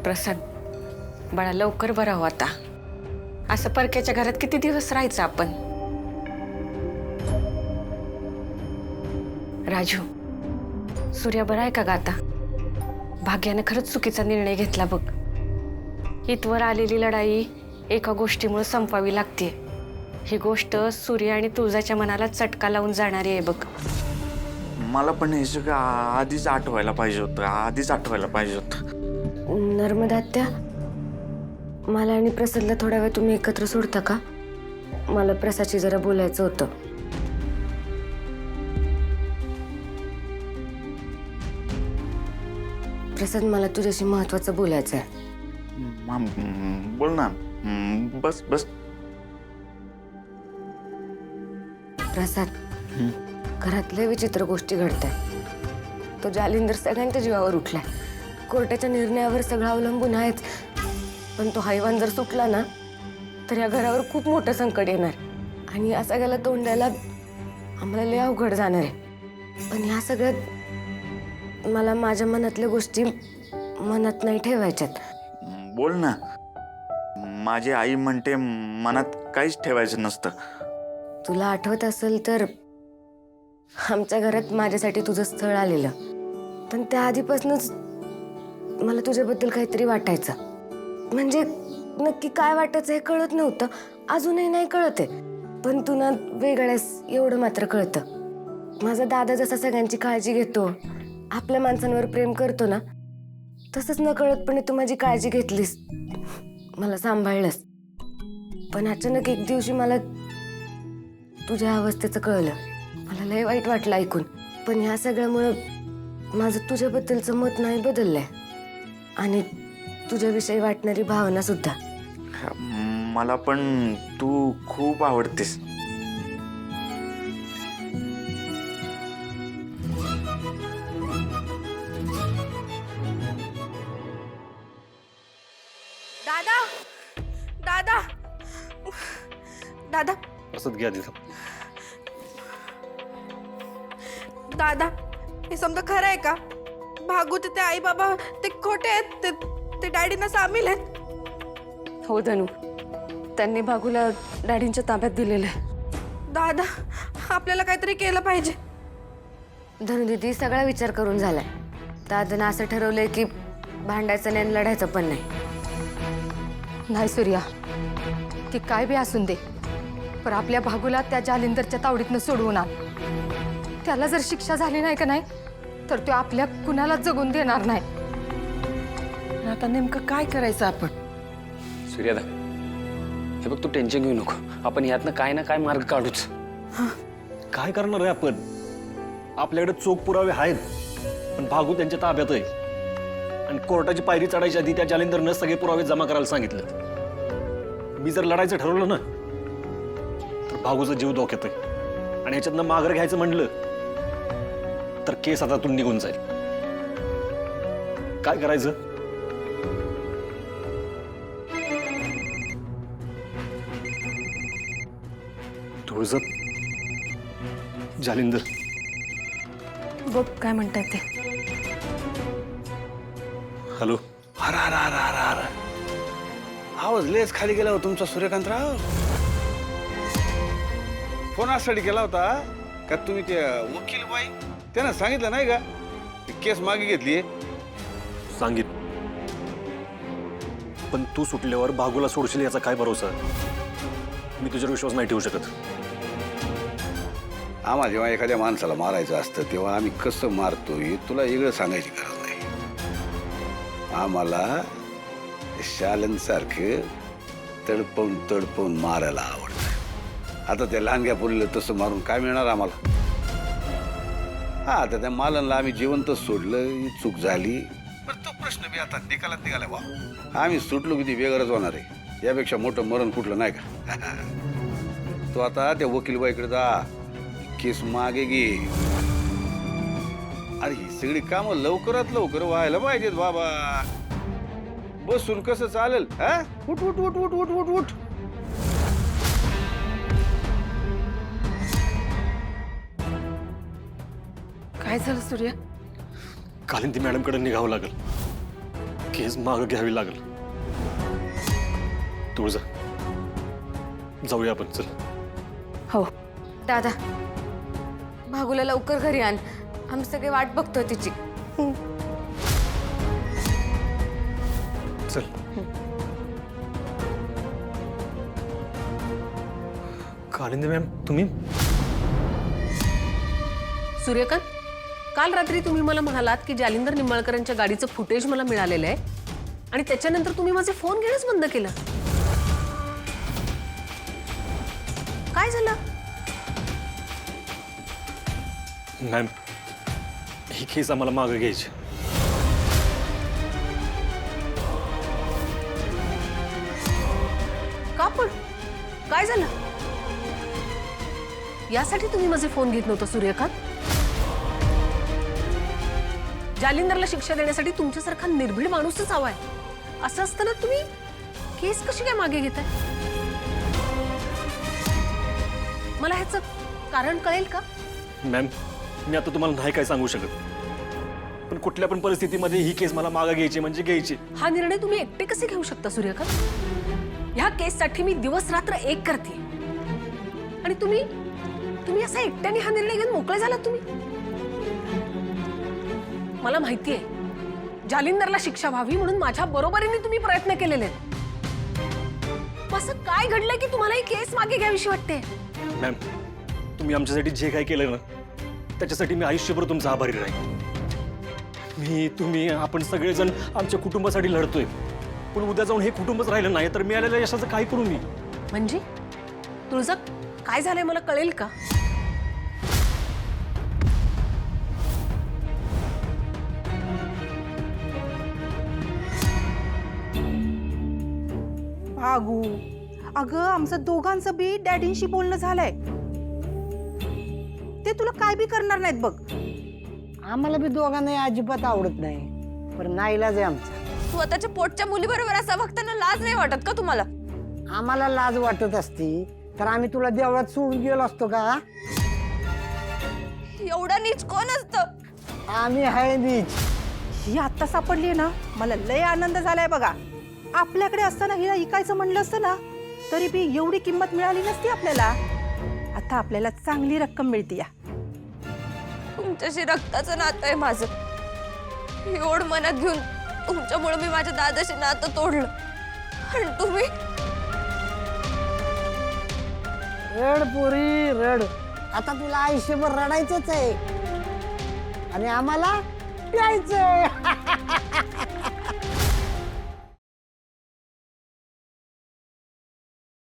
प्रसाद, बाळा लवकर बरा हो आता. असं परक्याच्या घरात किती दिवस राहायचं आपण? राजू, सूर्या बरा आहे का ग आता? भाग्याने खरंच चुकीचा निर्णय घेतला बघ. इथवर आलेली लढाई एका गोष्टीमुळे संपवावी लागते. ही गोष्ट सूर्य आणि तुळजाच्या मनाला चटका लावून जाणारी आहे बघ. मला पण हे सगळं आधीच आठवायला पाहिजे होतं. नर्मदा त्या मला आणि प्रसादला थोडा वेळ तुम्ही एकत्र सोडता का? मला प्रसादशी जरा बोलायचं होतं. प्रसाद, मला तुझ्याशी महत्वाचं बोलायचं आहे. बोल ना. बस. प्रसाद, घरात लय विचित्र गोष्टी घडताय. तो जालिंदर सगळ्यांच्या जीवावर उठलाय. कोर्टाच्या निर्णयावर सगळं अवलंबून आहेच, पण तो हैवान जर सुटला ना तर या घरावर खूप मोठं संकट येणार आणि या सगळ्याला तोंड द्यायला आम्हाला लय अवघड जाणार आहे. पण ह्या सगळ्यात मला माझ्या मनातल्या गोष्टी मनात नाही ठेवायच्यात. बोल ना. माझी आई म्हणते मनात काहीच ठेवायचं नसतं. तुला आठवत असेल तर आमच्या घरात माझ्यासाठी तुझं स्थळ आलेलं, पण त्या आधीपासूनच मला तुझ्याबद्दल काहीतरी वाटायचं. म्हणजे नक्की काय वाटायचं हे कळत नव्हतं, अजूनही नाही कळत आहे. पण तू ना वेगळ्यास एवढं मात्र कळतं. माझा दादा जसा सगळ्यांची काळजी घेतो, आपल्या माणसांवर प्रेम करतो ना, तसंच न कळतपणे तू माझी काळजी घेतलीस, मला सांभाळलंस. पण अचानक एक दिवशी मला तुझ्या अवस्थेचं कळलं. मला लय वाईट वाटलं ऐकून. पण ह्या सगळ्यामुळं माझं तुझ्याबद्दलचं मत नाही बदललंय आणि तुझ्याविषयी वाटणारी भावना सुद्धा. मला पण तू खूप आवडतेस. दादा दादा दादा असंच घ्या दिलं. दादा, हे समजा खरं आहे का? भागू ते आई बाबा ते खोटे आहेत, ते डॅडीना सामील आहेत. हो धनू, त्यांनी भागूला डॅडींच्या ताब्यात दिलेलं आहे. दादा, आपल्याला काहीतरी केलं पाहिजे. धनू दीदी, सगळा विचार करून झालाय. दादानं असं ठरवलंय की भांडायचं नाही, लढायचं पण नाही. सूर्या, ती काय बी असून दे, पण आपल्या भागूला त्या जालिंदरच्या तावडीतनं सोडवून आण. त्याला जर शिक्षा झाली नाही का नाही तर तो आपल्या कुणाला जगून देणार नाही. आता नेमकं काय करायचं आपण? सूर्यादा, हे बघ, तू टेन्शन घेऊ नको. आपण यातनं काय ना काय मार्ग काढूच. काय करणार आहे आपण? आपल्याकडे चोख पुरावे आहेत, पण भागू त्यांच्या ताब्यात आहे आणि कोर्टाची पायरी चढायच्या आधी त्या जालिंदरनं सगळे पुरावे जमा करायला सांगितलं. मी जर लढायचं ठरवलं ना तर भागूचा जीव धोक्यात आहे आणि ह्याच्यातनं माघार घ्यायचं म्हणलं तर केस हातातून निघून जाईल. काय करायचं? तुळजात जालिंदर बघ काय म्हणतात ते. हॅलो. अरे आवाज लेच खाली गेला हो तुमचा सूर्यकांतराव. फोन आसाठी केला होता का तुम्ही ते वकील बाई त्यानं सांगितलं नाही का केस मागे घेतली? सांगित, पण तू सुटल्यावर भागूला सोडशील याचा काय भरोसा? मी तुझ्यावर विश्वास नाही ठेवू शकत. आम्हाला जेव्हा एखाद्या माणसाला मारायचं असतं तेव्हा आम्ही कसं मारतोय तुला वेगळं सांगायची गरज नाही. आम्हाला शालनसारखं तडपवून मारायला आवडतं. आता त्या लहानग्या पोरीला तसं मारून काय मिळणार आम्हाला? हा, आता त्या मालनला आम्ही जिवंतच सोडलं, ही चूक झाली. पण तो प्रश्न बी आता निकालात निघाला. बा, आम्ही सुटलो किती बेगरच होणार आहे. यापेक्षा मोठं मरण कुठलं नाही का? तो आता त्या वकीलबाईकडे जा, केस मागे घे. अरे ही सगळी कामं लवकरात लवकर व्हायला पाहिजेत बाबा. बसून कसं चालेल? हा, उठ उठ उठ उठ उठ उठ उठ. काय झालं सूर्या? कालीन ती मॅडमकडे निघावं लागेल. केस मागं घ्यावी लागेल. तुळजा, जाऊया आपण, चल. हो दादा, भागूला लवकर घरी आण. आम्ही सगळे वाट बघतोय तिची. चल. कालिंदी मॅम, तुम्ही? सूर्यकांत, काल रात्री तुम्ही मला म्हणालात की जालिंदर निंबाळकरांच्या गाडीचं फुटेज मला मिळालेलं आहे आणि त्याच्यानंतर तुम्ही माझे फोन घेणंच बंद केलं. काय झालं? मॅम, ही केस आम्हाला मागं घ्यायची. का पण? काय झालं? यासाठी तुम्ही माझे फोन घेत नव्हता सूर्यकांत? जालिंदरला शिक्षा देण्यासाठी तुमच्यासारखा निर्भीड माणूसच हवाय. असं असताना तुम्ही केस कशी काय मागे घेताय? मला ह्याचं कारण कळेल का? मॅम, मी आता तुम्हाला नाही काय सांगू शकत, पण कुठल्या पण परिस्थितीमध्ये ही केस मला मागं घ्यायची म्हणजे घ्यायची. हा निर्णय तुम्ही एकटे कसे घेऊ शकता सूर्यकांत? ह्या केससाठी मी दिवस रात्र एक करते आणि तुम्ही असा एकट्याने हा निर्णय घेऊन मोकळे झालात तुम्ही? मला माहितीये जालिंदरला शिक्षा व्हावी म्हणून माझ्या बरोबरीने तुम्ही प्रयत्न केलेले आहेत. असं काय घडलंय की तुम्हाला ही केस मागे घ्यावीशी वाटते? मॅम, तुम्ही आमच्यासाठी जे काय केलं ना त्याच्यासाठी मी आयुष्यभर तुमचा आभारी राहील. तुम्ही आपण सगळेजण आमच्या कुटुंबासाठी लढतोय, पण उद्या जाऊन हे कुटुंबच राहिलं नाही तर मिळालेल्या यशाचं काय करू मी? म्हणजे तुळजा, काय झालंय मला कळेल का? भागू, अगं आमचं दोघांचं बी डॅडींशी बोलणं झालंय. ते तुला काय बी करणार नाहीत बघ. आम्हाला बी दोघांना अजिबात आवडत नाही, पण नाईलाज आहे आमचा. स्वतःच्या पोटच्या मुलीबरोबर असं बघताना लाज नाही वाटत का तुम्हाला? आम्हाला लाज वाटत असती तर आम्ही तुला देवळात सोडून गेलो असतो का? एवढा नीच कोण असतं? आम्ही आहे नीच. ही आत्ता सापडली ना, मला लय आनंद झालाय बघा. आपल्याकडे असताना हिला इकायचं म्हणलं असतं ना तरी बी एवढी किंमत मिळाली नसती आपल्याला. आता आपल्याला चांगली रक्कम मिळते. या तुमच्याशी रक्ताचं नातं आहे माझं. एवढ मनात घेऊन तुमच्यामुळे मी माझ्या दादाशी नातं तोडलं आणि तुम्ही रड पोरी रड, आता तुला आयुष्यभर रडायचंच आहे आणि आम्हाला प्यायचंय.